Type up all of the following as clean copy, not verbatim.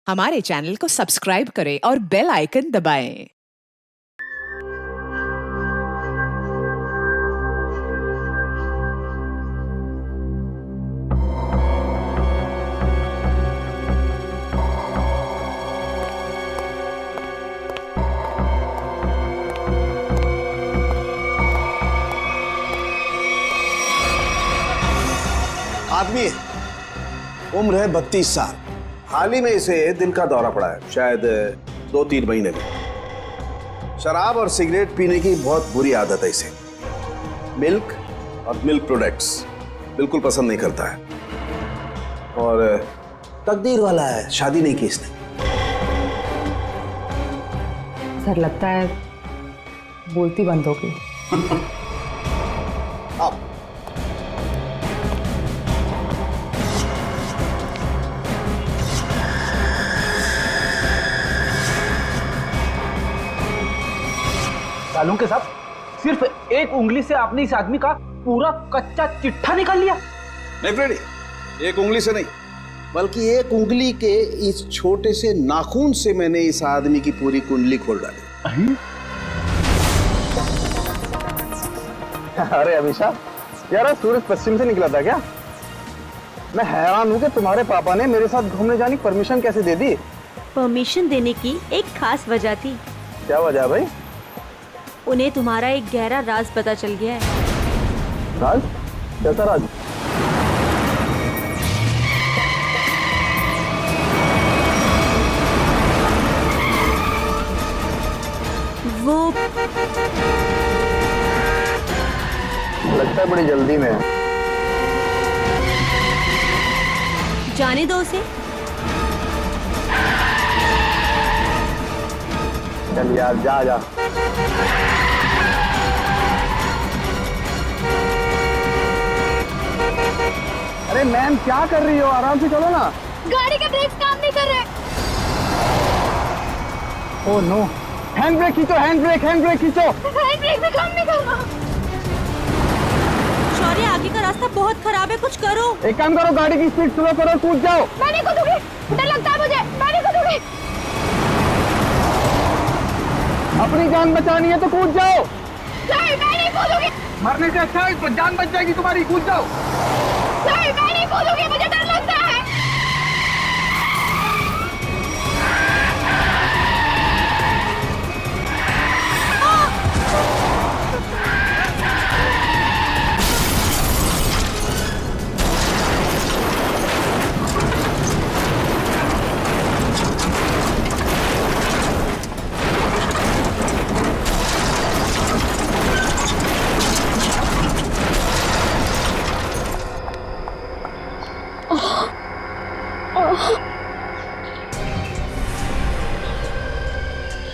हमारे चैनल को सब्सक्राइब करें और बेल आइकन दबाएं। आदमी है, उम्र है 32 साल। हाल ही में इसे दिल का दौरा पड़ा है, शायद 2-3 महीने में। शराब और सिगरेट पीने की बहुत बुरी आदत है इसे। मिल्क और मिल्क प्रोडक्ट्स बिल्कुल पसंद नहीं करता है। और तकदीर वाला है, शादी नहीं की इसने। सर लगता है बोलती बंद हो गई। अब सालों के साथ सिर्फ एक उंगली से आपने इस आदमी का पूरा कच्चा चिट्ठा निकाल लिया। नहीं फ्रेडी, एक उंगली से नहीं, बल्कि एक उंगली के इस छोटे से नाखून से मैंने इस आदमी की पूरी कुंडली खोल डाली। अरे अभिषा, यार सूरज पश्चिम से निकला था क्या? मैं हैरान हूँ कि तुम्हारे पापा ने मेरे साथ घूमने जाने की परमिशन कैसे दे दी? परमिशन देने की एक खास वजह थी। क्या वजह है भाई? उन्हें तुम्हारा एक गहरा राज पता चल गया है। राज? कैसा राज? वो लगता है बड़ी जल्दी में है। जाने दो उसे। चल यार, जा जा। अरे मैम, क्या कर रही हो? आराम से चलो ना। गाड़ी के ब्रेक्स काम नहीं कर रहे। ओह नो, हैंड ब्रेक खींचो, हैंड ब्रेक खींचो। हैंड ब्रेक भी काम नहीं कर रहा। शौर्य, आगे का रास्ता बहुत खराब है, कुछ करो। एक काम करो, गाड़ी की स्पीड स्लो करो, कूद जाओ। मैं नहीं कूदूंगी, डर लगता है मुझे। मैं नहीं कूदूंगी। अपनी जान बचानी है तो कूद जाओ। नहीं, मैं नहीं कूदूंगी। मरने से अच्छा है तो जान बच जाएगी तुम्हारी, कूद जाओ। नहीं, मैं नहीं कूदूंगी, मुझे डर लगता है।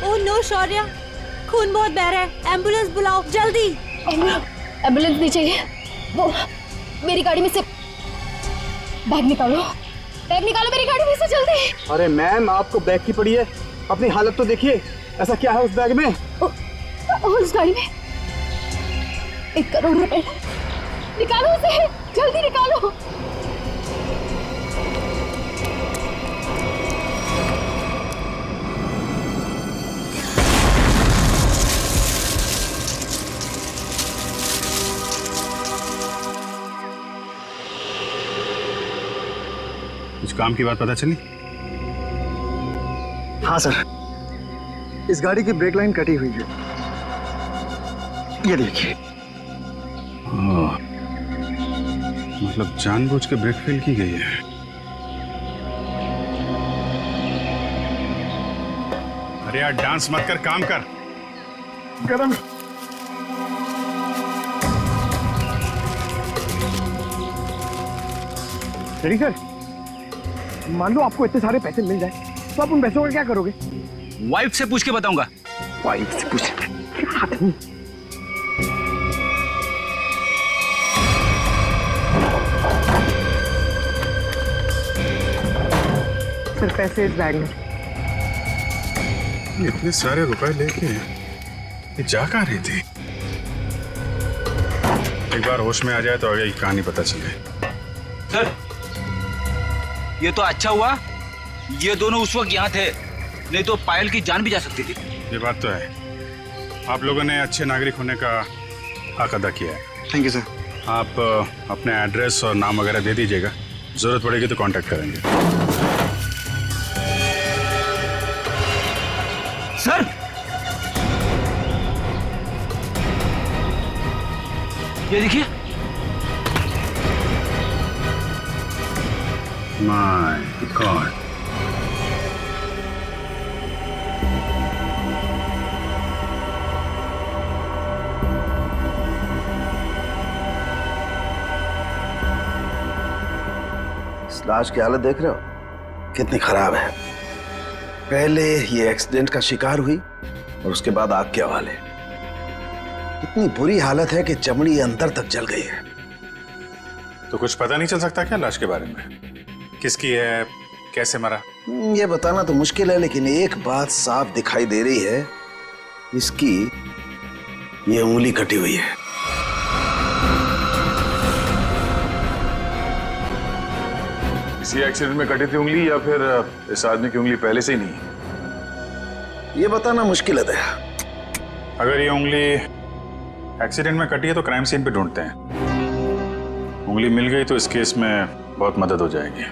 ओह नो शौर्य, खून बहुत बह रहा है, एम्बुलेंस बुलाओ जल्दी। एम्बुलेंस नहीं चाहिए। वो मेरी गाड़ी में से बैग निकालो। बैग निकालो मेरी गाड़ी में से जल्दी। अरे मैम, आपको बैग की पड़ी है, अपनी हालत तो देखिए। ऐसा क्या है उस बैग में? उस गाड़ी में 1 करोड़ रुपए। निकालो उसे, जल्दी निकालो। कुछ काम की बात पता चली? हाँ सर, इस गाड़ी की ब्रेक लाइन कटी हुई है, ये देखिए। मतलब जानबूझ के ब्रेक फेल की गई है। अरे यार, डांस मत कर, काम कर। गरम। रेडी सर, मान लो आपको इतने सारे पैसे मिल जाए तो आप उन पैसों का क्या करोगे? वाइफ से पूछ के बताऊंगा। वाइफ से पूछ। सर पैसे इस बैग में। इतने सारे रुपए लेके ये जा कहाँ रही थी? एक बार होश में आ जाए तो आगे की कहानी पता चले। सर, ये तो अच्छा हुआ ये दोनों उस वक्त यहाँ थे, नहीं तो पायल की जान भी जा सकती थी। ये बात तो है, आप लोगों ने अच्छे नागरिक होने का हक अदा किया है। Thank you sir. आप अपने एड्रेस और नाम वगैरह दे दीजिएगा, जरूरत पड़ेगी तो कांटेक्ट करेंगे। सर, ये देखिए। माय गॉड, इस लाश की हालत देख रहे हो कितनी खराब है। पहले ये एक्सीडेंट का शिकार हुई और उसके बाद आग के हवाले। इतनी बुरी हालत है कि चमड़ी अंदर तक जल गई है। तो कुछ पता नहीं चल सकता क्या लाश के बारे में? किसकी है, कैसे मरा? ये बताना तो मुश्किल है, लेकिन एक बात साफ दिखाई दे रही है, इसकी ये उंगली कटी हुई है। इसी एक्सीडेंट में कटी थी उंगली या फिर इस आदमी की उंगली पहले से ही नहीं? ये बताना मुश्किल है दया। अगर ये उंगली एक्सीडेंट में कटी है तो क्राइम सीन पे ढूंढते हैं। उंगली मिल गई तो इस केस में बहुत मदद हो जाएगी।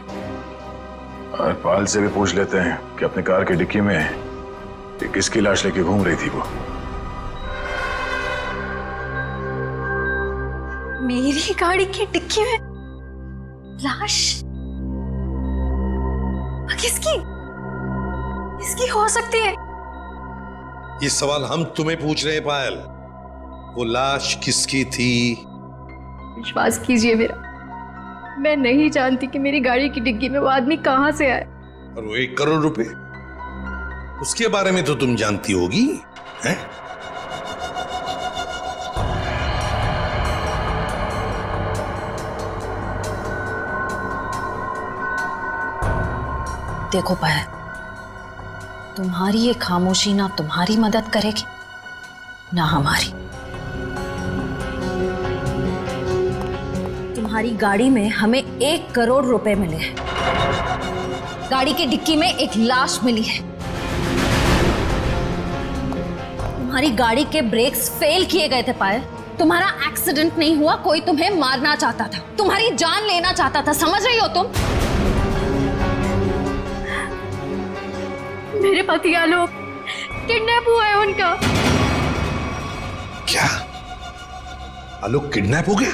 और पाल से भी पूछ लेते हैं कि अपनी कार की डिक्की में ये किसकी लाश लेके घूम रही थी वो। मेरी गाड़ी की डिक्की में लाश? किसकी? किसकी हो सकती है? ये सवाल हम तुम्हें पूछ रहे हैं पायल। वो लाश किसकी थी? विश्वास कीजिए मेरा, मैं नहीं जानती कि मेरी गाड़ी की डिग्गी में वो आदमी कहां से आए। और वो 1 करोड़ रुपए, उसके बारे में तो तुम जानती होगी, हैं? देखो पायल, तुम्हारी ये खामोशी ना तुम्हारी मदद करेगी ना हमारी। तुम्हारी गाड़ी में हमें 1 करोड़ रुपए मिले हैं, गाड़ी की डिक्की में एक लाश मिली है, तुम्हारी गाड़ी के ब्रेक्स फेल किए गए थे पायल। तुम्हारा एक्सीडेंट नहीं हुआ, कोई तुम्हें मारना चाहता था, तुम्हारी जान लेना चाहता था, समझ रही हो तुम? मेरे पति आलोक किडनैप हुआ है उनका। क्या आलोक किडनैप हो गया?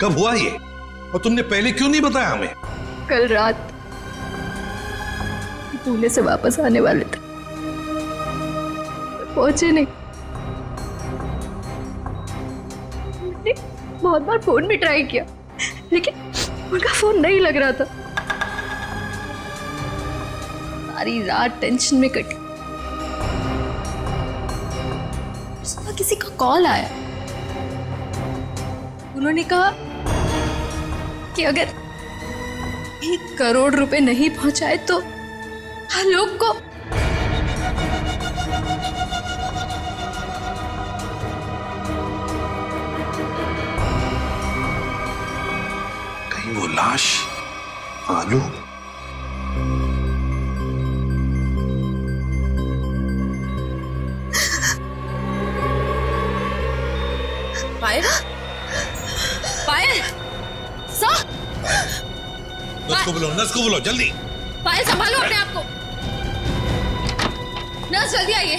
कब हुआ ये? और तुमने पहले क्यों नहीं बताया हमें? कल रात पुणे से वापस आने वाले थे, पहुंचे नहीं। मैंने बहुत बार फोन भी ट्राई किया, लेकिन उनका फोन नहीं लग रहा था। सारी रात टेंशन में कटी। सुबह किसी का कॉल आया, उन्होंने कहा कि अगर 1 करोड़ रुपए नहीं पहुंचाए तो आलोक को कहीं वो लाश आलोक? पायल, पायल, नर्स को बुलाओ जल्दी। पायल संभालो अपने आप को। नर्स जल्दी आइए।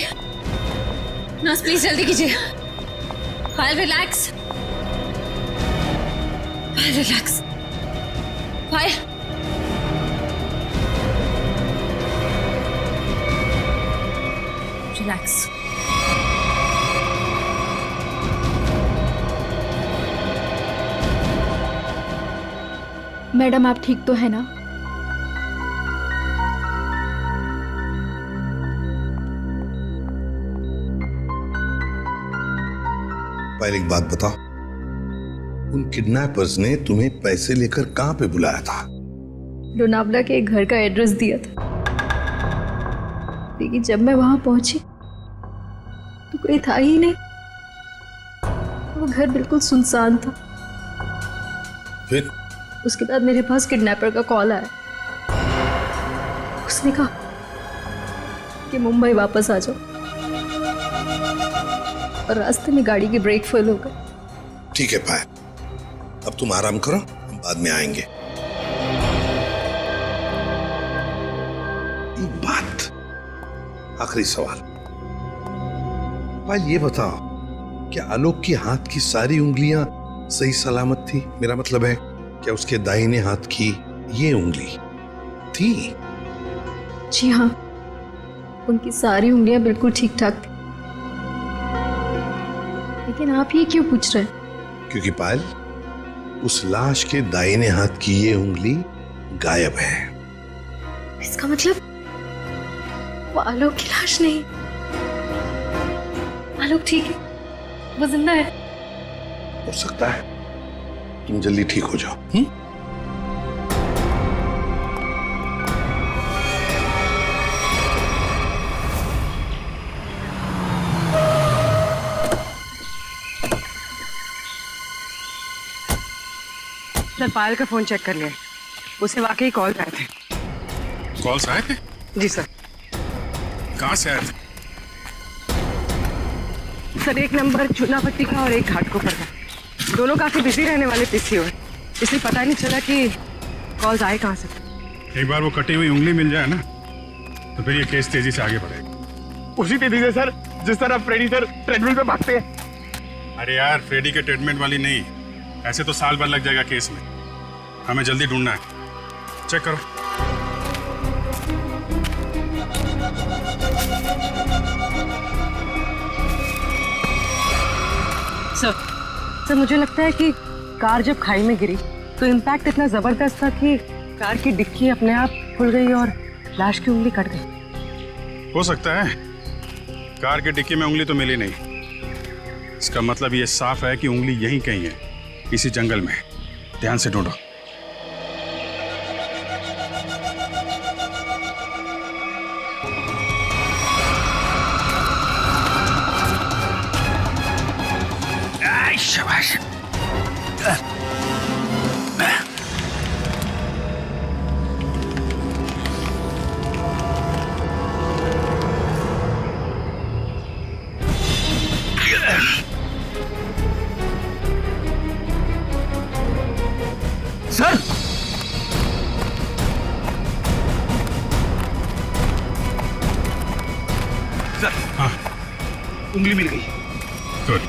नर्स प्लीज जल्दी कीजिए। पायल रिलैक्स, पायल रिलैक्स, पायल। रिलैक्स। मैडम आप ठीक तो है ना? पहले एक बात बताओ, उन किडनैपर्स ने तुम्हें पैसे लेकर कहां पे बुलाया था? लोनावला के एक घर का एड्रेस दिया था, लेकिन जब मैं वहां पहुंची तो कोई था ही नहीं। वो घर बिल्कुल सुनसान था। फिर उसके बाद मेरे पास किडनैपर का कॉल आया। उसने कहा कि मुंबई वापस आ जाओ और रास्ते में गाड़ी की ब्रेक फेल हो गई। ठीक है पायल, अब तुम आराम करो, हम बाद में आएंगे। एक बात, आखिरी सवाल, पायल ये बताओ, क्या आलोक की हाथ की सारी उंगलियां सही सलामत थी? मेरा मतलब है, क्या उसके दाहिने हाथ की ये उंगली थी? जी हाँ, उनकी सारी उंगलियां बिल्कुल ठीक ठाक थी। लेकिन आप ये क्यों पूछ रहे हैं? क्योंकि पायल, उस लाश के दाहिने हाथ की ये उंगली गायब है। इसका मतलब वो आलोक की लाश नहीं, आलोक ठीक है, वो जिंदा है। हो सकता है, तुम जल्दी ठीक हो जाओ। सर पायल का फोन चेक कर लिया, उसे वाकई कॉल आए थे। कॉल्स आए थे? जी सर। कहाँ से आए थे? सर एक नंबर चूनापट्टी का और एक घाटकोपर का, दोनों काफी बिजी रहने वाले पीसीओ है, इसलिए पता नहीं चला कि कॉल्स आए कहाँ से। एक बार वो कटी हुई उंगली मिल जाए ना, तो फिर ये केस तेजी से आगे बढ़ेगा। उसी तेजी से सर जिस तरह फ्रेडी सर ट्रेडमिल पे भागते हैं। अरे यार, फ्रेडी के ट्रीटमेंट वाली नहीं, ऐसे तो साल भर लग जाएगा केस में। हमें जल्दी ढूंढना है, चेक करो। सर मुझे लगता है कि कार जब खाई में गिरी तो इम्पैक्ट इतना जबरदस्त था कि कार की डिक्की अपने आप खुल गई और लाश की उंगली कट गई। हो सकता है, कार के डिक्की में उंगली तो मिली नहीं। इसका मतलब ये साफ है कि उंगली यहीं कहीं है, इसी जंगल में। ध्यान से ढूंढो। शाबाश। सर सर, हाँ, उंगली मिल गई। गुड।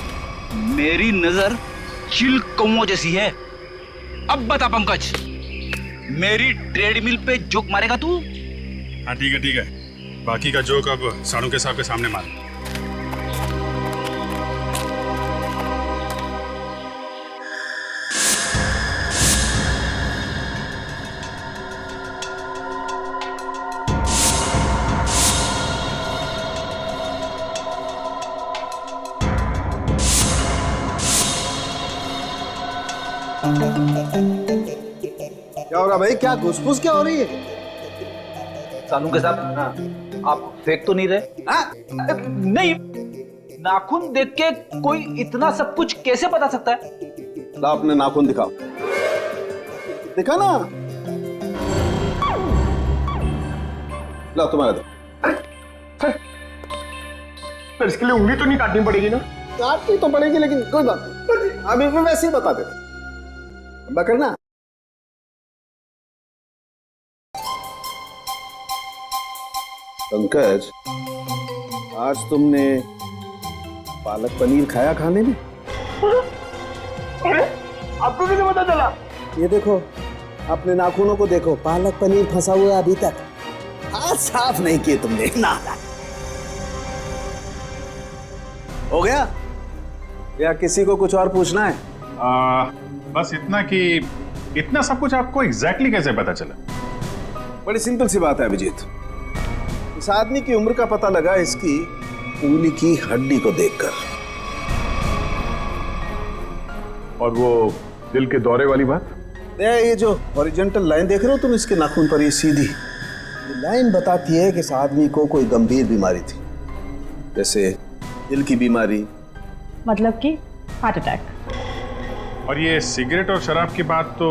मेरी नजर चिल कौओं जैसी है। अब बता पंकज, मेरी ट्रेडमिल पे जोक मारेगा तू? हाँ ठीक है, ठीक है। बाकी का जोक अब साड़ू के साहब के सामने मार। क्या हो रहा भाई? क्या घुसफुस क्या हो रही है? सालू के साथ आप फेंक तो नहीं रहे? नहीं, नाखून देख के कोई इतना सब कुछ कैसे बता सकता है? ला अपने नाखून दिखाओ, दिखा ना। ला तुम्हारा दो। पर इसके लिए उंगली तो नहीं काटनी पड़ेगी ना? काटनी तो पड़ेगी, लेकिन कोई बात नहीं, अभी मैं वैसे ही बता देता। करना पंकज, आज तुमने पालक पनीर खाया खाने में? अरे आपको कैसे पता चला? ये देखो, अपने नाखूनों को देखो, पालक पनीर फंसा हुआ है अभी तक। हाथ साफ नहीं किए तुमने ना। हो गया या किसी को कुछ और पूछना है? बस इतना कि इतना सब कुछ आपको एग्जैक्टली कैसे पता चला? बड़ी सिंपल सी बात है अभिजीत, इस आदमी की उम्र का पता लगा इसकी उंगली की हड्डी को देखकर। और वो दिल के दौरे वाली बात? ये जो हॉरिजॉन्टल लाइन देख रहे हो तुम इसके नाखून पर, ये सीधी ये लाइन बताती है कि इस आदमी को कोई गंभीर बीमारी थी, जैसे दिल की बीमारी, मतलब कि हार्ट अटैक। और ये सिगरेट और शराब की बात तो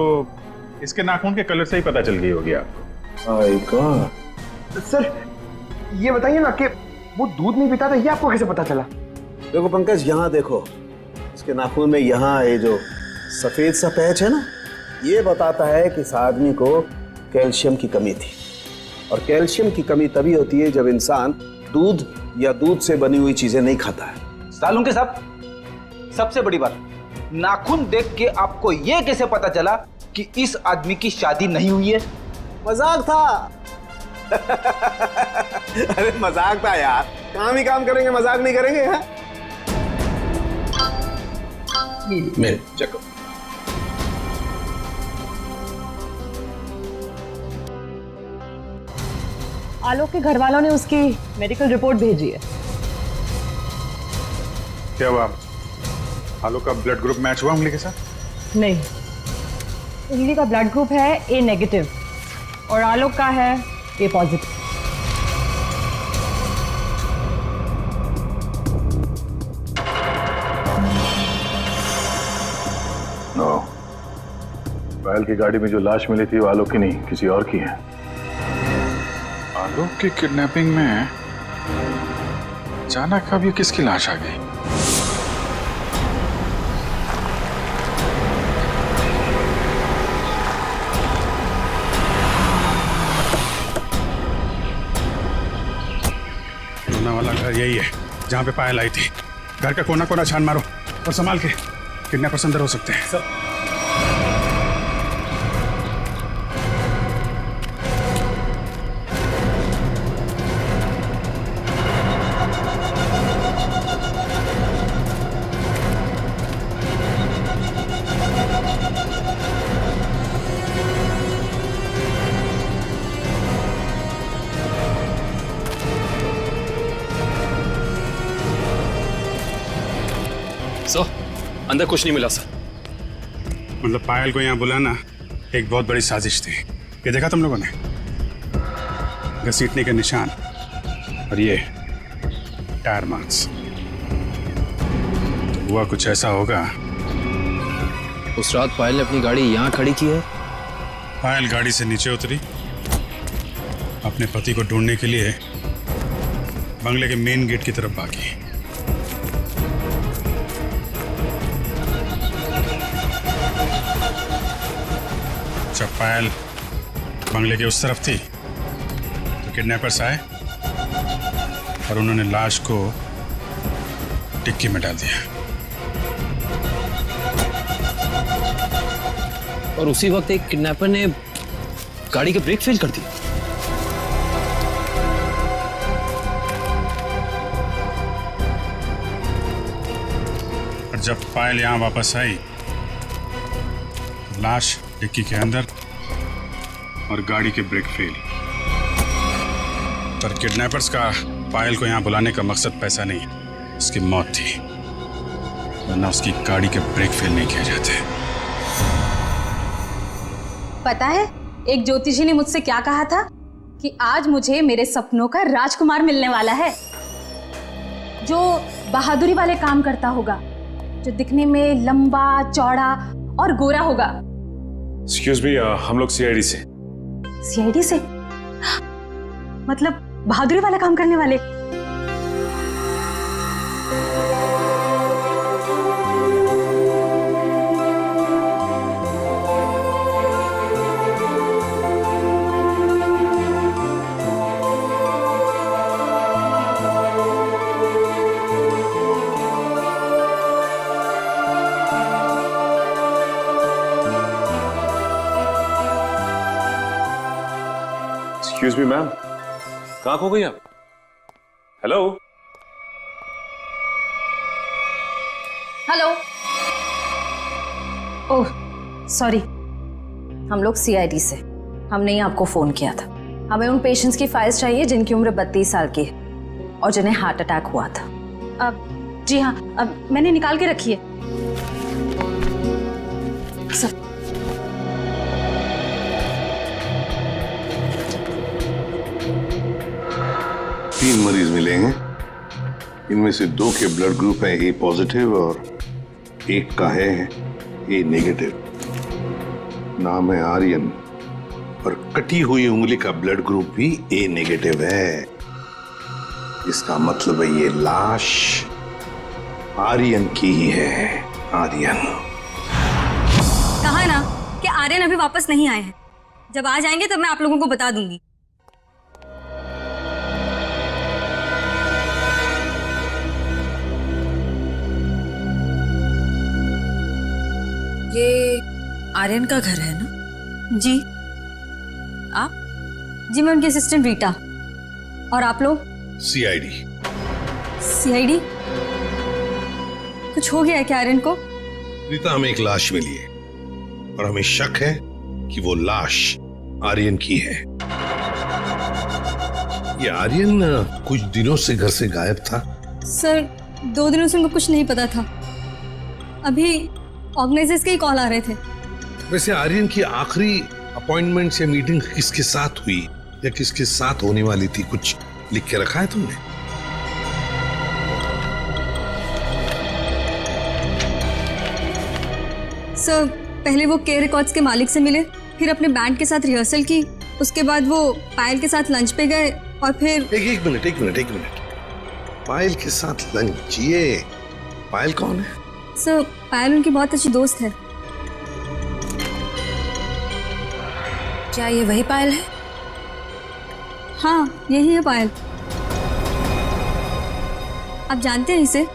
इसके नाखून के कलर से ही पता चल गई होगी आपको। माय गॉड, सर ये बताइए ना कि वो दूध नहीं पीता था, ये आपको कैसे पता चला? देखो पंकज, यहाँ देखो, इसके नाखून में यहाँ ये जो सफेद सा पैच है ना, ये बताता है कि इस आदमी को कैल्शियम की कमी थी। और कैल्शियम की कमी तभी होती है जब इंसान दूध या दूध से बनी हुई चीजें नहीं खाता है। सालुंके साहब, सबसे बड़ी बात, नाखून देख के आपको ये कैसे पता चला कि इस आदमी की शादी नहीं हुई है? मजाक था। अरे मजाक था यार, काम ही काम करेंगे, मजाक नहीं करेंगे। हाँ? मैं चेक करूं। आलोक के घर वालों ने उसकी मेडिकल रिपोर्ट भेजी है। क्या हुआ? आलोक का ब्लड ग्रुप मैच हुआ उंगली के साथ? नहीं, उंगली का ब्लड ग्रुप है ए नेगेटिव और आलोक का है ए पॉजिटिव। नो, पायल की गाड़ी में जो लाश मिली थी वो आलोक की नहीं, किसी और की है। आलोक की किडनैपिंग में अचानक अब ये किसकी लाश आ गई? वाला घर यही है जहां पे पायल आई थी। घर का कोना कोना छान मारो और संभाल के, किडनैपर्स अंदर हो सकते हैं। अंदर कुछ नहीं मिला सर। मतलब पायल को यहाँ बुलाना एक बहुत बड़ी साजिश थी। ये देखा तुम लोगों ने? घसीटने के निशान और ये टायर मार्क्स। तो हुआ कुछ ऐसा होगा। उस रात पायल ने अपनी गाड़ी यहाँ खड़ी की है। पायल गाड़ी से नीचे उतरी, अपने पति को ढूंढने के लिए बंगले के मेन गेट की तरफ भागी। जब पायल बंगले के उस तरफ थी तो किडनैपर्स आए और उन्होंने लाश को टिक्की में डाल दिया। और उसी वक्त एक किडनैपर ने गाड़ी के ब्रेक फेल कर दिए। और जब पायल यहां वापस आई, लाश डिक्की के अंदर और गाड़ी के ब्रेक फेल। पर किडनैपर्स का पायल को यहां बुलाने का मकसद पैसा नहीं, उसकी मौत थी, वरना उसकी गाड़ी के ब्रेक फेल नहीं किए जाते। पता है, एक ज्योतिषी ने मुझसे क्या कहा था कि आज मुझे मेरे सपनों का राजकुमार मिलने वाला है, जो बहादुरी वाले काम करता होगा, जो दिखने में लंबा चौड़ा और गोरा होगा। एक्सक्यूज मी, हम लोग सीआईडी से। सीआईडी से? मतलब बहादुरी वाला काम करने वाले? एक्सक्यूज मी मैम, कहाँ खो गई आप? Hello hello. ओह सॉरी, हम लोग सीआईडी से। हमने ही आपको फोन किया था। हमें उन पेशेंट्स की फाइल्स चाहिए जिनकी उम्र 32 साल की है और जिन्हें हार्ट अटैक हुआ था। अब जी हाँ, अब मैंने निकाल के रखी है। सर, 3 मरीज मिलेंगे। इनमें से 2 के ब्लड ग्रुप है ए पॉजिटिव और एक का है ए नेगेटिव। नाम है आर्यन, और कटी हुई उंगली का ब्लड ग्रुप भी ए नेगेटिव है। इसका मतलब है ये लाश आर्यन की ही है। आर्यन कहा ना कि आर्यन अभी वापस नहीं आए हैं। जब आ जाएंगे तब मैं आप लोगों को बता दूंगी। ये आर्यन का घर है ना? जी। आप? जी मैं उनकी असिस्टेंट रीटा। और आप लोग? सीआईडी। सीआईडी? कुछ हो गया है क्या आर्यन को? रीता, हमें एक लाश मिली है और हमें शक है कि वो लाश आर्यन की है। ये आर्यन कुछ दिनों से घर से गायब था। सर 2 दिनों से उनको कुछ नहीं पता था। अभी ऑर्गेनाइजर्स के ही कॉल आ रहे थे। वैसे आर्यन की आखिरी अपॉइंटमेंट या मीटिंग किसके साथ हुई या किसके साथ होने वाली थी, कुछ लिख के रखा है तुमने? सर पहले वो के रिकॉर्ड्स के मालिक से मिले, फिर अपने बैंड के साथ रिहर्सल की, उसके बाद वो पायल के साथ लंच पे गए और फिर एक मिनट। पायल के साथ लंच? ये पायल कौन है? सर पायल उनकी बहुत अच्छी दोस्त है। क्या ये वही पायल है? हाँ यही है पायल। आप जानते हैं इसे?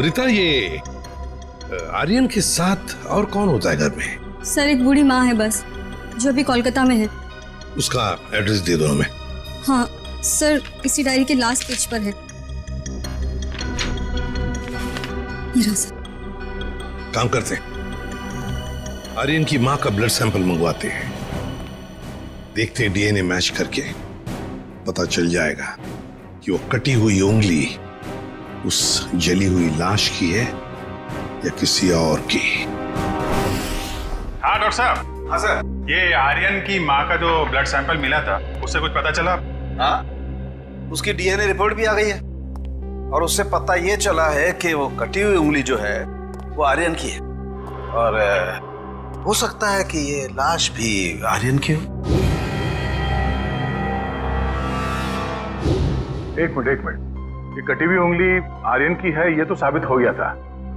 रीता, ये आर्यन के साथ और कौन होता है घर में? सर एक बूढ़ी माँ है बस, जो अभी कोलकाता में है। उसका एड्रेस दे दो हमें। हाँ सर इसी डायरी के लास्ट पेज पर है। ये रहा सर। काम करते हैं, आर्यन की माँ का ब्लड सैंपल मंगवाते हैं, देखते हैं डीएनए मैच करके पता चल जाएगा कि वो कटी हुई उंगली उस जली हुई लाश की है या किसी और की। हाँ डॉक्टर साहब। हाँ सर। ये आर्यन की माँ का जो ब्लड सैंपल मिला था उससे कुछ पता चला? हाँ, उसकी डीएनए रिपोर्ट भी आ गई है और उससे पता ये चला है कि वो कटी हुई उंगली जो है वो आर्यन की है और हो सकता है कि ये लाश भी आर्यन की हो। एक मिनट, ये कटी हुई उंगली आर्यन की है ये तो साबित हो गया था,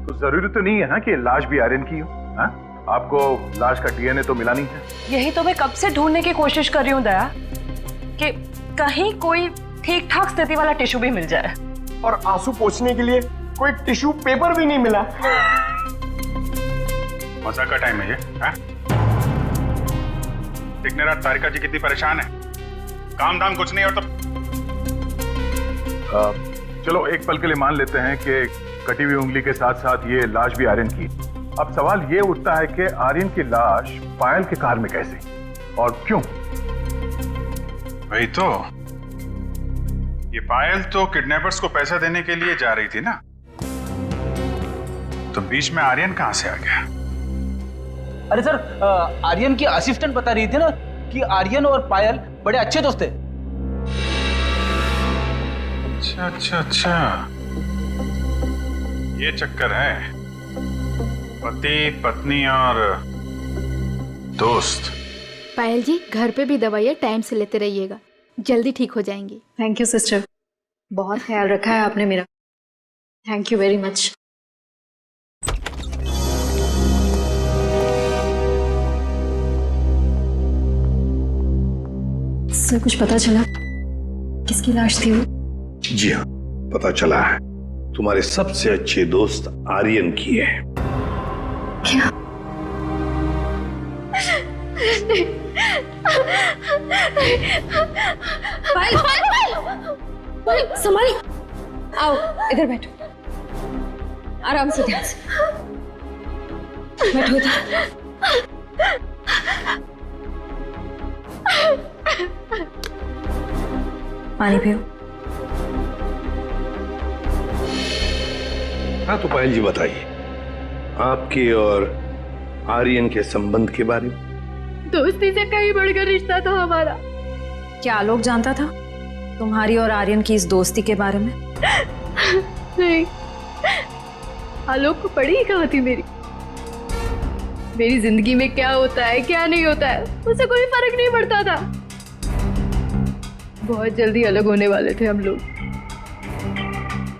तो जरूरी तो नहीं है ना कि लाश भी आर्यन की हो। हाँ? आपको लाश का डीएनए तो मिला नहीं है। यही तो मैं कब से ढूंढने की कोशिश कर रही हूँ दया, कि कहीं कोई ठीक ठाक स्थिति वाला टिश्यू भी मिल जाए। और आंसू पोंछने के लिए कोई टिश्यू पेपर भी नहीं मिला। मजाक का टाइम है ये? दिखने रात तारिका जी कितनी परेशान है, काम धाम कुछ नहीं और तो चलो एक पल के लिए मान लेते हैं कि कटी हुई उंगली के साथ साथ ये लाश भी आर्यन की। अब सवाल ये उठता है कि आर्यन की लाश पायल के कार में कैसे और क्यों? वही तो, ये पायल तो किडनैपर्स को पैसा देने के लिए जा रही थी ना, तो बीच में आर्यन कहां से आ गया? अरे सर आर्यन की असिस्टेंट बता रही थी ना कि आर्यन और पायल बड़े अच्छे दोस्त थे। अच्छा, ये चक्कर है, पति पत्नी और दोस्त। पायल जी घर पे भी दवाइयाँ टाइम से लेते रहिएगा, जल्दी ठीक हो जाएंगी। थैंक यू सिस्टर, बहुत ख्याल रखा है आपने मेरा। Thank you very much. Sir कुछ पता चला किसकी लाश थी वो? जी हाँ, पता चला है, तुम्हारे सबसे अच्छे दोस्त आर्यन की है। क्या? पायल, पायल, संभाल। आओ इधर बैठो, आराम से, ध्यान से बैठो इधर। पानी पियो। हाँ तो पायल जी बताइए, आपके और आर्यन के संबंध के बारे में। दोस्ती से कहीं बढ़कर रिश्ता था हमारा। क्या आलोक जानता था तुम्हारी और आर्यन की इस दोस्ती के बारे में? नहीं, आलोक को पड़ी ही कहाँ थी मेरी। मेरी जिंदगी में क्या होता है क्या नहीं होता है उससे कोई फर्क नहीं पड़ता था। बहुत जल्दी अलग होने वाले थे हम लोग।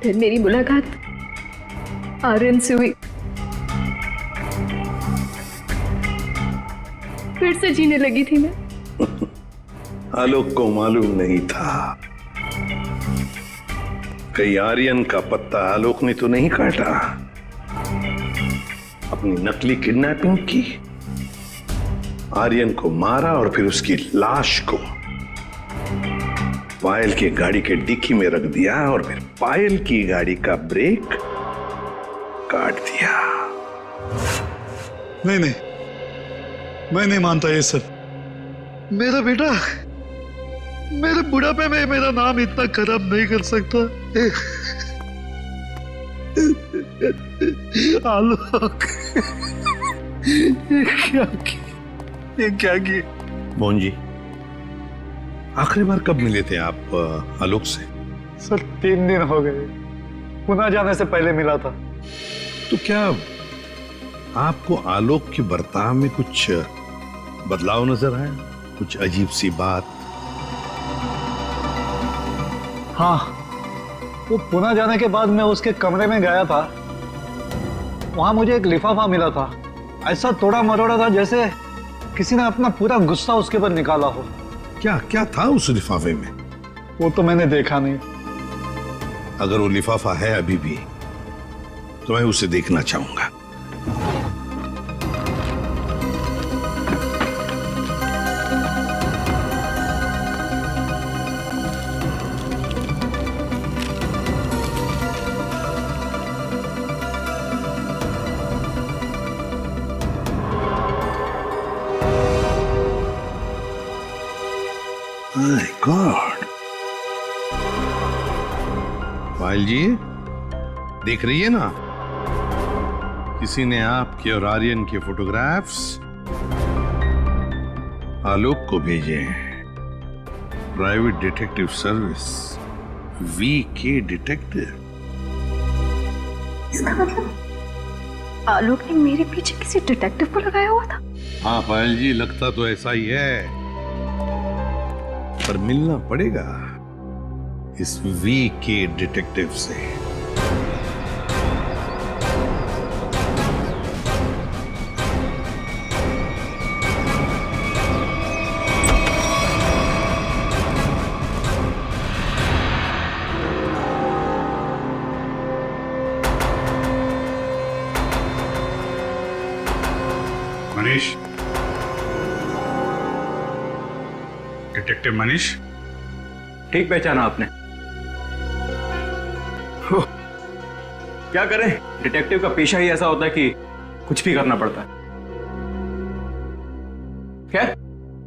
फिर मेरी मुलाकात आर्यन से हुई। फिर से जीने लगी थी मैं। आलोक को मालूम नहीं था कहीं आर्यन का पत्ता आलोक ने तो नहीं काटा। अपनी नकली किडनैपिंग की, आर्यन को मारा और फिर उसकी लाश को पायल की गाड़ी के डिक्की में रख दिया और फिर पायल की गाड़ी का ब्रेक काट दिया। नहीं नहीं, मैं नहीं मानता ये सब। मेरा बेटा मेरे बुढ़ापे में मेरा नाम इतना खराब नहीं कर सकता। आलोक ये क्या किए? मोहन जी, आखिरी बार कब मिले थे आप आलोक से? सर 3 दिन हो गए, पुणे जाने से पहले मिला था। तो क्या आपको आलोक के बर्ताव में कुछ बदलाव नजर आया? कुछ अजीब सी बात? हाँ, वो पुणे जाने के बाद मैं उसके कमरे में गया था। वहां मुझे एक लिफाफा मिला था। ऐसा तोड़ा मरोड़ा था जैसे किसी ने अपना पूरा गुस्सा उसके ऊपर निकाला हो। क्या क्या था उस लिफाफे में? वो तो मैंने देखा नहीं। अगर वो लिफाफा है अभी भी तो मैं उसे देखना चाहूंगा। My God! पायल जी, देख रही है ना, किसी ने आपके और आर्यन के फोटोग्राफ्स आलोक को भेजे हैं। Private detective service, VK detective. इसका मतलब आलोक ने मेरे पीछे किसी डिटेक्टिव को लगाया हुआ था। हाँ पायल जी, लगता तो ऐसा ही है, पर मिलना पड़ेगा इस VK डिटेक्टिव से। मनीष, डिटेक्टिव मनीष। ठीक पहचाना आपने। क्या करें, डिटेक्टिव का पेशा ही ऐसा होता है कि कुछ भी करना पड़ता है। खैर,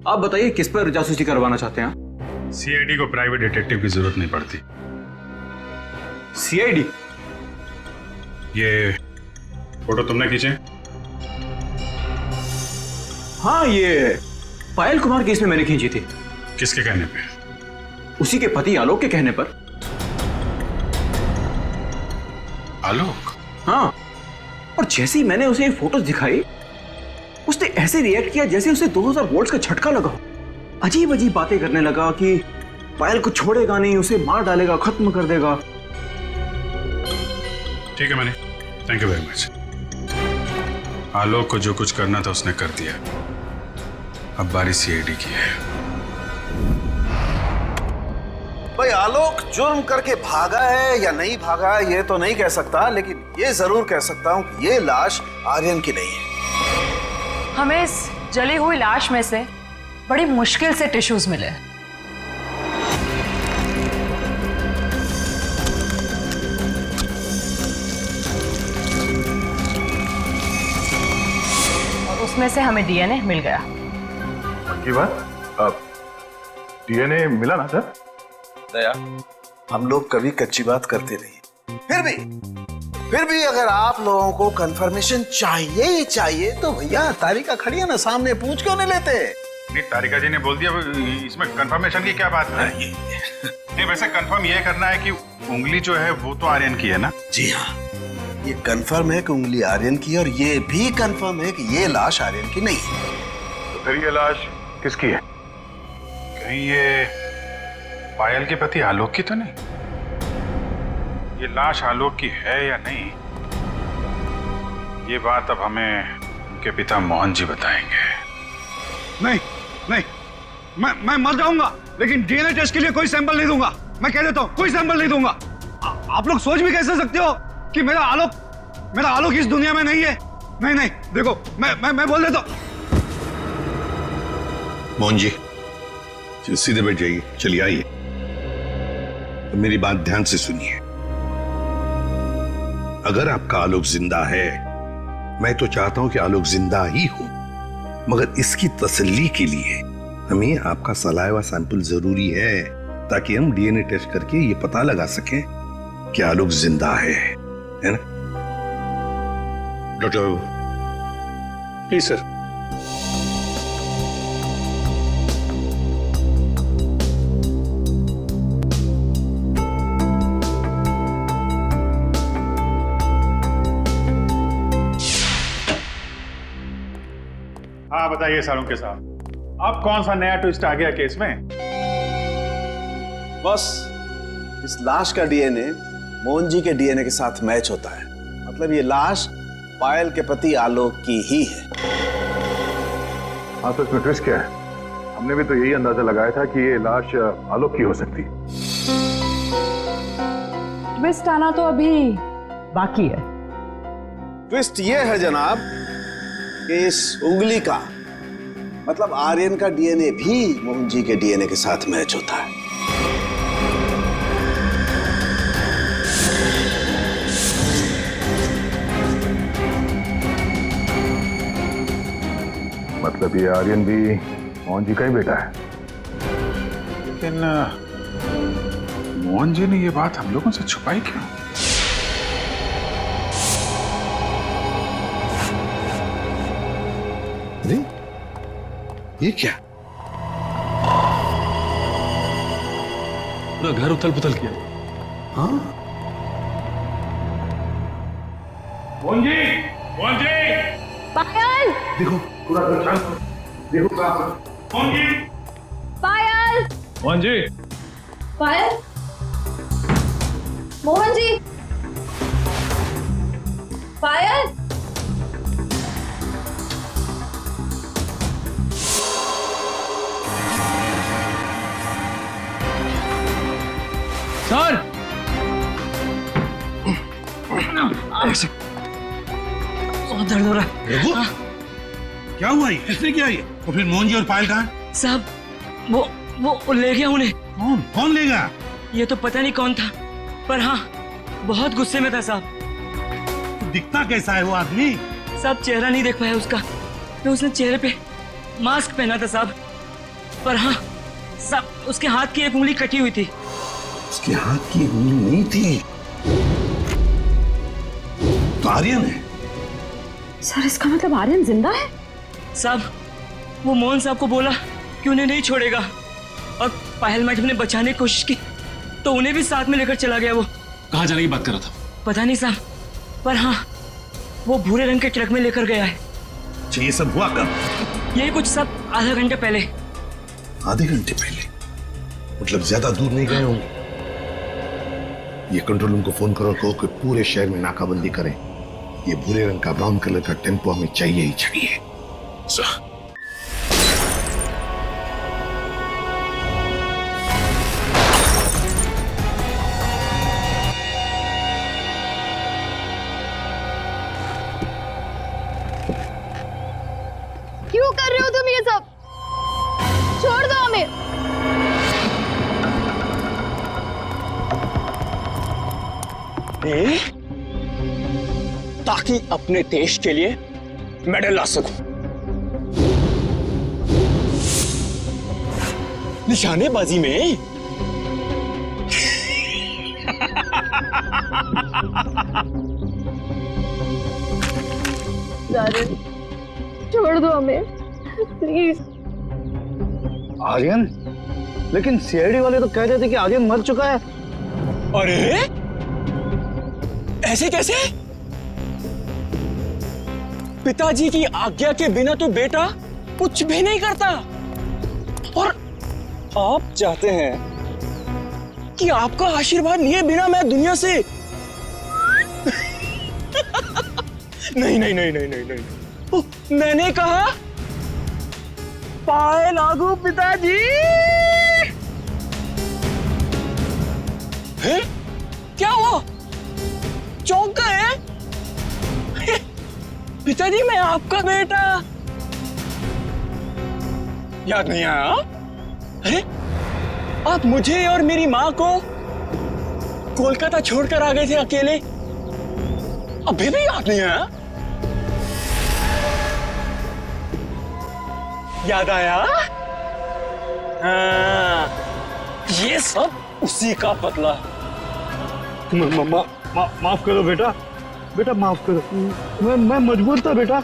आप बताइए किस पर जासूसी करवाना चाहते हैं? CID को प्राइवेट डिटेक्टिव की जरूरत नहीं पड़ती। CID? ये फोटो तुमने खींचे? हाँ, ये पायल कुमार केस में मैंने खींची थी। किसके कहने पे? उसी के पति आलोक के कहने पर। आलोक? हाँ, और जैसे ही मैंने उसे ये फोटोज दिखाई, उसने ऐसे रिएक्ट किया जैसे उसे 2000 वोल्ट्स का झटका लगा। अजीब अजीब बातें करने लगा कि पायल को छोड़ेगा नहीं, उसे मार डालेगा, खत्म कर देगा। ठीक है Manish, thank you very much. Alok को जो कुछ करना था उसने कर दिया। अब बारी CID की है। भाई आलोक जुर्म करके भागा है या नहीं भागा ये तो नहीं कह सकता, लेकिन ये जरूर कह सकता हूं कि ये लाश आर्यन की नहीं है। हमें इस जली हुई लाश में से बड़ी मुश्किल से टिश्यूज मिले। और उसमें से हमें DNA मिल गया। की बात? अब DNA मिला ना सर? दया, हम लोग कभी कच्ची बात करते नहीं। फिर भी अगर आप लोगों को कंफर्मेशन चाहिए ही चाहिए तो भैया तारिका खड़ी है ना सामने, पूछ क्यों नहीं लेते? नहीं, तारिका जी ने बोल दिया, इसमें कंफर्मेशन की क्या बात है? नहीं, वैसे कंफर्म ये करना है कि उंगली जो है वो तो आर्यन की है ना? जी हाँ, ये कंफर्म है कि उंगली आर्यन की है और ये भी कंफर्म है कि ये लाश आर्यन की नहीं है। तो फिर ये लाश किसकी है? कहीं ये पायल के पति आलोक की तो नहीं? ये लाश आलोक की है या नहीं, ये बात अब हमें उनके पिता मोहन जी बताएंगे। नहीं नहीं, मैं मर जाऊंगा लेकिन डीएनए टेस्ट के लिए कोई सैंपल नहीं दूंगा। मैं कह देता हूं कोई सैंपल नहीं दूंगा। आप लोग सोच भी कैसे सकते हो कि मेरा आलोक इस दुनिया में नहीं है? नहीं नहीं, देखो मैं बोल देता हूं। मोहन जी सीधे बैठ जाइए, चलिए आइए। तो मेरी बात ध्यान से सुनिए। अगर आपका आलोक जिंदा है, मैं तो चाहता हूं कि आलोक जिंदा ही हो, मगर इसकी तसल्ली के लिए हमें आपका सलाइवा सैंपल जरूरी है ताकि हम डीएनए टेस्ट करके ये पता लगा सकें कि आलोक जिंदा है ना? Doctor please sir. हाँ बताइए सालुंके साहब, अब कौन सा नया ट्विस्ट आ गया केस में? बस इस लाश का डीएनए मोहन जी के डीएनए के साथ मैच होता है, मतलब ये लाश पायल के पति आलोक की ही है। हाँ तो इसमें ट्विस्ट क्या है? हमने भी तो यही अंदाजा लगाया था कि ये लाश आलोक की हो सकती है। ट्विस्ट आना तो अभी बाकी है। ट्विस्ट ये है जनाब कि इस उंगली का मतलब आर्यन का डीएनए भी मोहन जी के डीएनए के साथ मैच होता है। मतलब ये आर्यन भी मोहन जी का ही बेटा है। लेकिन मोहन जी ने ये बात हम लोगों से छुपाई क्यों? अरे ये क्या? पूरा घर उथल पुथल किया। हाँ मोहन जी, मोहन जी, पायल, देखो पूरा देखो मोहन जी, पायल, मोहन जी, पायल, मोहन जी, पायल। सर ऐसे बहुत दर्द हो रहा है। देखो क्या हुआ? इसने क्या ये? और फिर मोहन जी और पायल कहाँ? साहब वो ले गया उन्हें। कौन ले गया? ये तो पता नहीं कौन था, पर हाँ बहुत गुस्से में था साहब। दिखता कैसा है वो आदमी? साहब चेहरा नहीं देख पाया उसका, तो उसने चेहरे पे मास्क पहना था साहब। पर हाँ साहब उसके हाथ की एक उंगली कटी हुई थी। उसके हाथ की उंगली नहीं थी तो आर्यन है। सर इसका मतलब आर्यन जिंदा है? साहब वो मोहन साहब को बोला कि उन्हें नहीं छोड़ेगा, और पायल मैडम ने बचाने की कोशिश की तो उन्हें भी साथ में लेकर चला गया। वो कहाँ जाने की बात कर रहा था? पता नहीं साहब, पर हाँ वो भूरे रंग के ट्रक में लेकर गया है। ये सब हुआ कब? ये कुछ सब आधा घंटे पहले। आधे घंटे पहले? मतलब ज्यादा दूर नहीं गए होंगे। ये कंट्रोल रूम को फोन करो कि पूरे शहर में नाकाबंदी करें। ये भूरे रंग का ब्राउन कलर का टेम्पो हमें चाहिए ही चाहिए। क्यों कर रहे हो तुम ये सब? छोड़ दो हमें। ताकि अपने देश के लिए मेडल ला सकूं। निशानेबाजी में छोड़ दो हमें प्लीज। आर्यन? लेकिन सीआईडी वाले तो कह रहे थे कि आर्यन मर चुका है। अरे ऐसे कैसे? पिताजी की आज्ञा के बिना तो बेटा कुछ भी नहीं करता। और आप चाहते हैं कि आपका आशीर्वाद लिए बिना मैं दुनिया से नहीं नहीं नहीं नहीं नहीं नहीं, मैंने कहा पाए लागू पिताजी। है? क्या हुआ? चौंक गए? पिताजी मैं आपका बेटा। याद नहीं आया? अरे आप मुझे और मेरी माँ को कोलकाता छोड़कर आ गए थे अकेले, अभी भी याद नहीं आया? याद आया? हाँ, ये सब उसी का बदला है। माफ करो बेटा, बेटा माफ करो, मैं मजबूर था बेटा।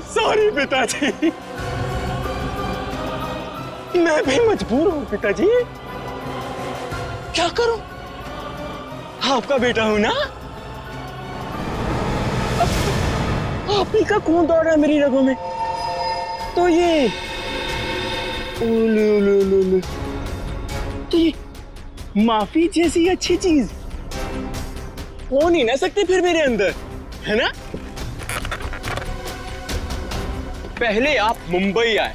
सॉरी पिताजी, मैं भी मजबूर हूँ पिताजी। क्या करूं? आपका बेटा हूं ना। आप ही का खून दौड़ रहा है मेरी रगों में, तो ये तो ये माफी जैसी अच्छी चीज हो नहीं ना सकती फिर मेरे अंदर, है ना? पहले आप मुंबई आए,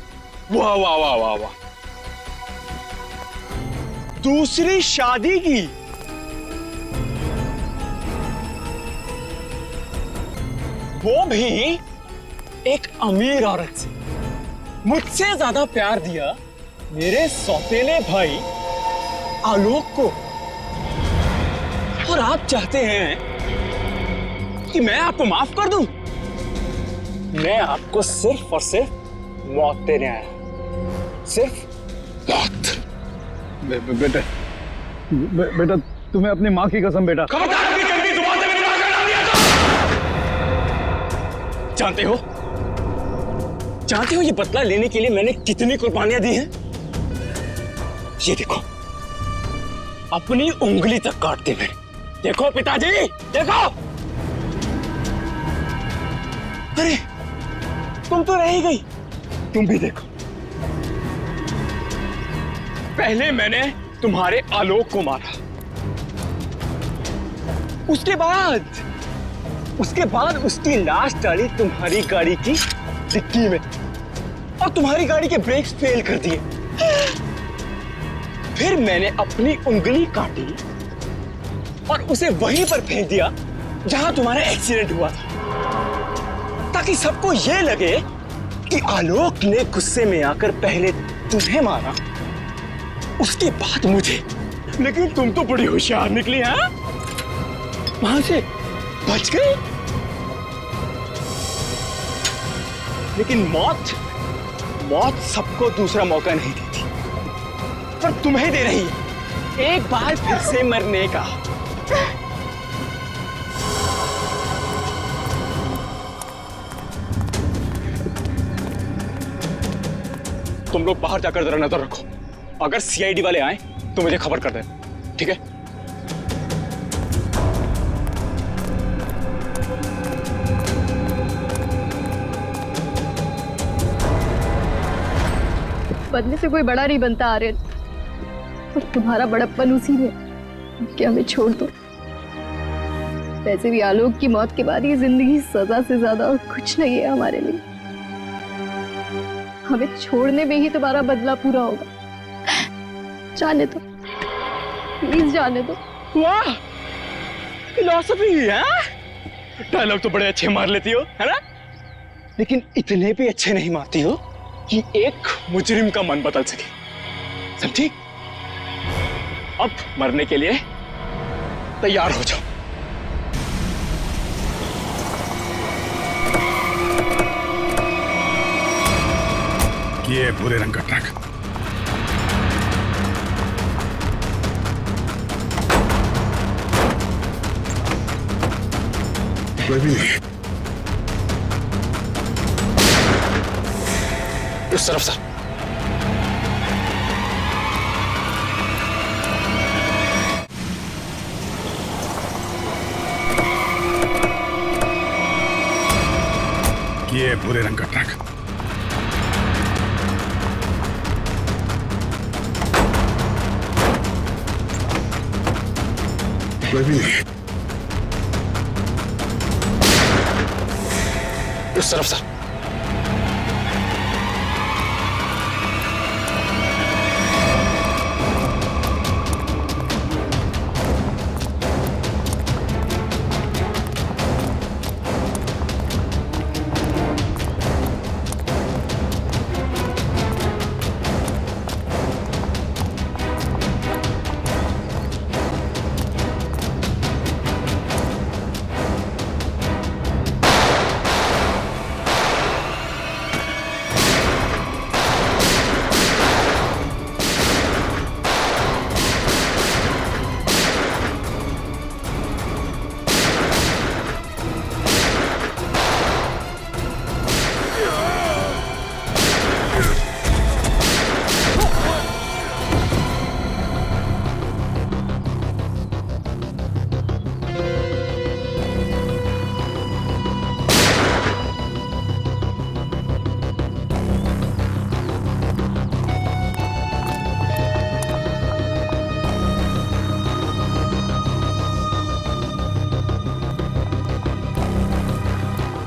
वाह वाह वाह वाह वाह, दूसरी शादी की, वो भी एक अमीर औरत से। मुझसे ज्यादा प्यार दिया मेरे सौतेले भाई आलोक को, और आप चाहते हैं कि मैं आपको माफ कर दूं? मैं आपको सिर्फ और सिर्फ मौत देने आया, सिर्फ मौत। बेटा बेटा तुम्हें अपनी माँ की कसम बेटा। खबरदार अपनी गंदी जुबान से मेरी मां का नाम लिया तो। जानते हो ये बदला लेने के लिए मैंने कितनी कुर्बानियां दी हैं? ये देखो, अपनी उंगली तक काट दी मैंने। देखो पिताजी, देखो। अरे तुम तो रह ही गई, तुम भी देखो। पहले मैंने तुम्हारे आलोक को मारा, उसके बाद उसकी लाश डाली तुम्हारी गाड़ी की डिक्की में, और तुम्हारी गाड़ी के ब्रेक्स फेल कर दिए। फिर मैंने अपनी उंगली काटी और उसे वहीं पर फेंक दिया जहां तुम्हारा एक्सीडेंट हुआ था, ताकि सबको यह लगे कि आलोक ने गुस्से में आकर पहले तुम्हें मारा, उसके बाद मुझे। लेकिन तुम तो बड़ी होशियार निकली, हाँ? वहां से बच गई। लेकिन मौत सबको दूसरा मौका नहीं देती, पर तुम्हें दे रही है एक बार फिर से मरने का। तुम लोग बाहर जाकर जरा नजर रखो, अगर सीआईडी वाले आए तो मुझे खबर कर देना, ठीक है? बदले से कोई बड़ा नहीं बनता आर्यन, और तुम्हारा बड़प्पन उसी में कि हमें छोड़ दो। वैसे भी आलोक की मौत के बाद ये जिंदगी सजा से ज्यादा और कुछ नहीं है हमारे लिए। हमें छोड़ने में ही तुम्हारा बदला पूरा होगा। जाने दो, प्लीज जाने दो। वाह, फिलॉसफी है। डायलॉग तो बड़े अच्छे मार लेती हो, है ना? लेकिन इतने भी अच्छे नहीं मारती हो कि एक मुजरिम का मन बदल सके, समझी? अब मरने के लिए तैयार हो जाओ। ये भूरे रंग का ट्रक। कोई भी नहीं। उस तरफ सर। ये भूरे रंग का ट्रक। कोई भी नहीं। उस तरफ sir.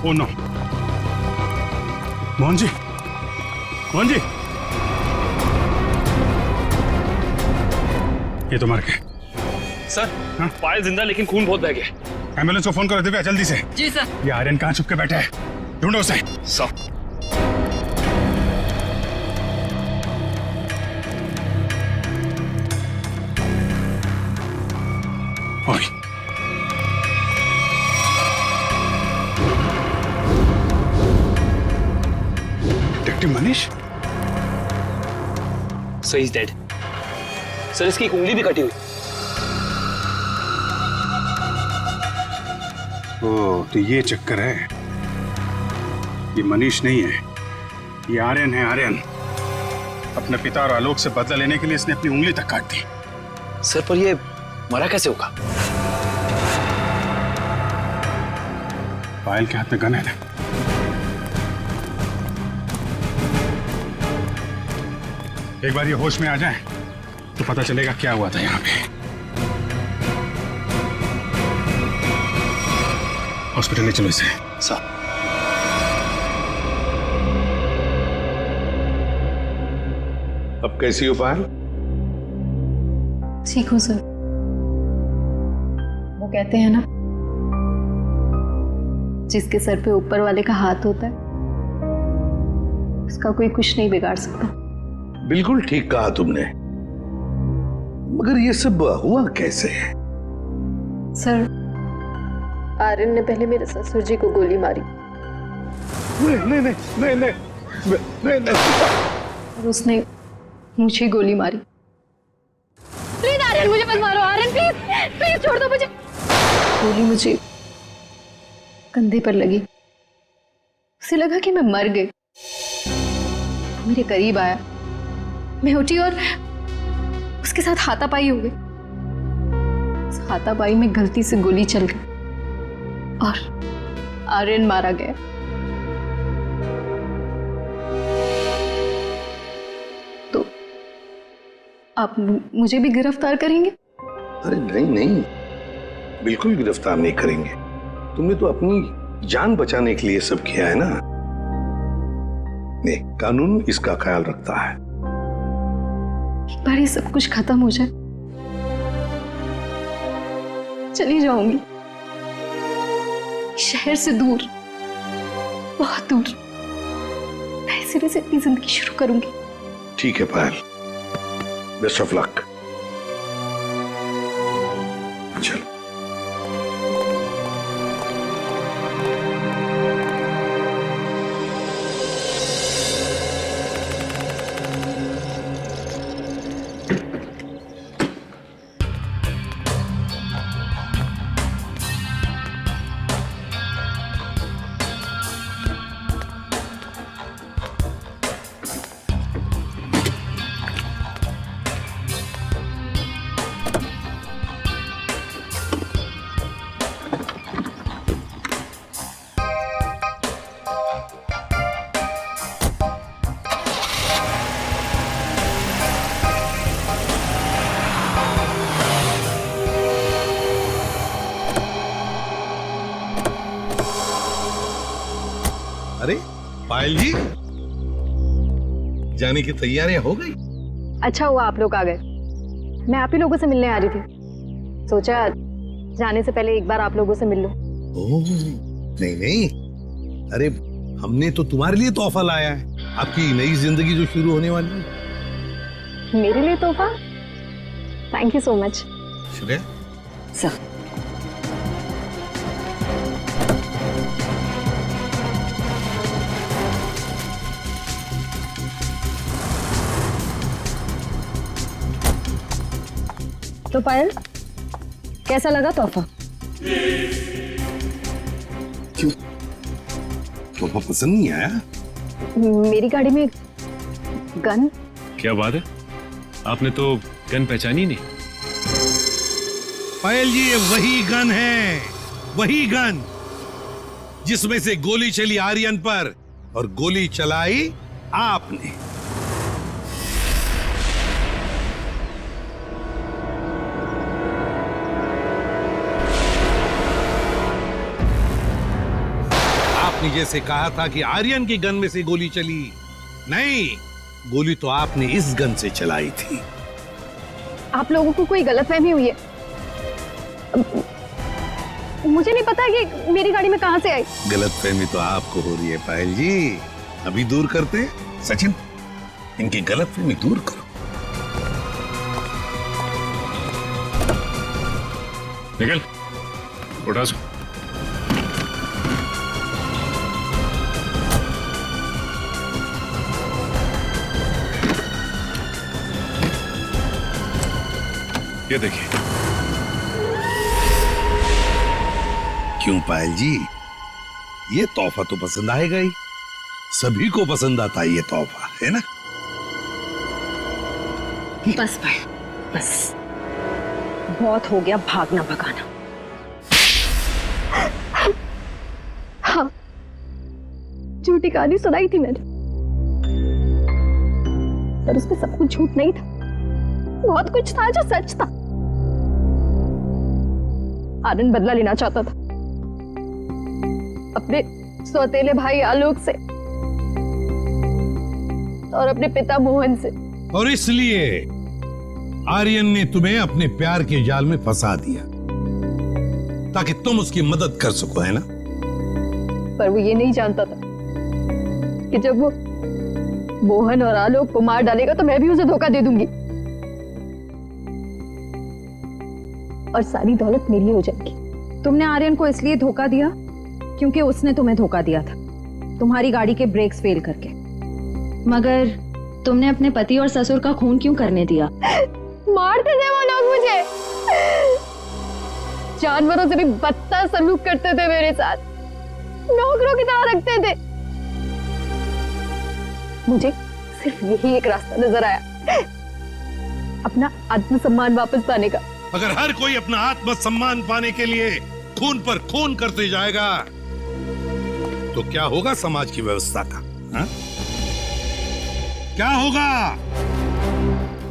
Oh no, Mohan ji, Mohan ji, ये तो मर गए। सर, पायल जिंदा लेकिन खून बहुत बह गया। एम्बुलेंस को फोन करो दिव्या, जल्दी से। जी सर। ये आर्यन कहाँ छुप के बैठा है, ढूंढो उसे। सर। ओए, detective Manish. Sir, he is dead. Sir, इसकी एक उंगली भी कटी हुई। ओ, तो ये चक्कर है। ये मनीष नहीं है, ये आर्यन है। आर्यन अपने पिता और आलोक से बदला लेने के लिए इसने अपनी उंगली तक काट दी। सर, पर ये मरा कैसे होगा? पायल के हाथ में गन है ना। एक बार ये होश में आ जाए तो पता चलेगा क्या हुआ था यहाँ पे। हॉस्पिटल ले चलो इसे। सर। अब कैसी हो पायल? ठीक हूँ सर। वो कहते हैं ना, जिसके सर पे ऊपर वाले का हाथ होता है उसका कोई कुछ नहीं बिगाड़ सकता। बिल्कुल ठीक कहा तुमने, मगर ये सब हुआ कैसे? सर, आर्यन ने पहले मेरे ससुर जी को गोली मारी। नहीं नहीं नहीं नहीं नहीं नहीं। और उसने मुझे गोली मारी। प्लीज आर्यन, मुझे मत मारो। आर्यन प्लीज, प्लीज छोड़ दो मुझे। गोली मुझे कंधे पर लगी। उसे लगा कि मैं मर गई। वो मेरे करीब आया, मैं उठी और उसके साथ हाथापाई हो गई। उस हाथापाई में गलती से गोली चल गई और आर्यन मारा गया। तो आप मुझे भी गिरफ्तार करेंगे? अरे नहीं नहीं, बिल्कुल गिरफ्तार नहीं करेंगे। तुमने तो अपनी जान बचाने के लिए सब किया है ना। नहीं, कानून इसका ख्याल रखता है। एक बार ये सब कुछ खत्म हो जाए, चली जाऊंगी शहर से दूर, बहुत दूर। नए सिरे से अपनी जिंदगी शुरू करूंगी। ठीक है पायल, बेस्ट ऑफ लक। चलो। पायल जी, जाने की तैयारियां हो गई? अच्छा हुआ आप लोग आ गए। मैं आप ही लोगों से मिलने आ रही थी, सोचा जाने से पहले एक बार आप लोगों से मिल लूं। ओह, नहीं नहीं, अरे हमने तो तुम्हारे लिए तोहफा लाया है, आपकी नई जिंदगी जो शुरू होने वाली है। मेरे लिए तोहफा? Thank you so much. Shreya, sir, तो पायल, कैसा लगा तोहफा? क्यों, तोहफा पसंद नहीं आया? मेरी गाड़ी में गन? क्या बात है, आपने तो गन पहचानी नहीं? पायल जी, ये वही गन है, वही गन जिसमें से गोली चली आर्यन पर और गोली चलाई आपने। आपने जैसे कहा था कि आर्यन की गन में से गोली चली, नहीं, गोली तो आपने इस गन से चलाई थी। आप लोगों को कोई गलतफहमी हुई है। मुझे नहीं पता कि मेरी गाड़ी में कहां से आई। गलतफहमी तो आपको हो रही है पायल जी, अभी दूर करते। सचिन, इनकी गलतफहमी दूर करो। निकल, उठा सो। ये देखिए। क्यों पायल जी, ये तोहफा तो पसंद आएगा ही, सभी को पसंद आता है ये तोहफा, है ना? बस पायल, बस बहुत हो गया भागना भगाना। हाँ, झूठी कहानी सुनाई थी मैंने, पर उसमें सब कुछ झूठ नहीं था, बहुत कुछ था जो सच था। आनंद बदला लेना चाहता था अपने सौतेले भाई आलोक से और अपने पिता मोहन से, और इसलिए आर्यन ने तुम्हें अपने प्यार के जाल में फंसा दिया ताकि तुम उसकी मदद कर सको, है ना? पर वो ये नहीं जानता था कि जब वो मोहन और आलोक को मार डालेगा तो मैं भी उसे धोखा दे दूंगी और सारी दौलत मेरी हो जाएगी। तुमने आर्यन को इसलिए धोखा दिया क्योंकि उसने तुम्हें धोखा दिया था, तुम्हारी गाड़ी के ब्रेक्स फेल करके। मगर तुमने अपने पति और ससुर का खून क्यों करने दिया? मारते थे वो लोग मुझे, जानवरों से भी बदतर सलूक करते थे मेरे साथ, नौकरों की तरह रखते थे। मुझे सिर्फ यही एक रास्ता नजर आया, अपना आत्मसम्मान वापस पाने का। अगर हर कोई अपना आत्मसम्मान पाने के लिए खून पर खून करते जाएगा तो क्या होगा समाज की व्यवस्था का? हा? क्या होगा?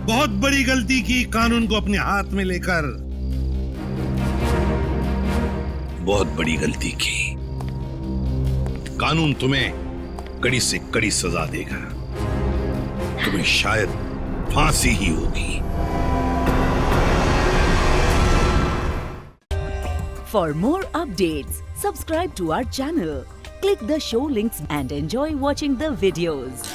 बहुत बड़ी गलती की कानून को अपने हाथ में लेकर, बहुत बड़ी गलती की। कानून तुम्हें कड़ी से कड़ी सजा देगा, तुम्हें शायद फांसी ही होगी। For more updates, subscribe to our channel, click the show links and enjoy watching the videos.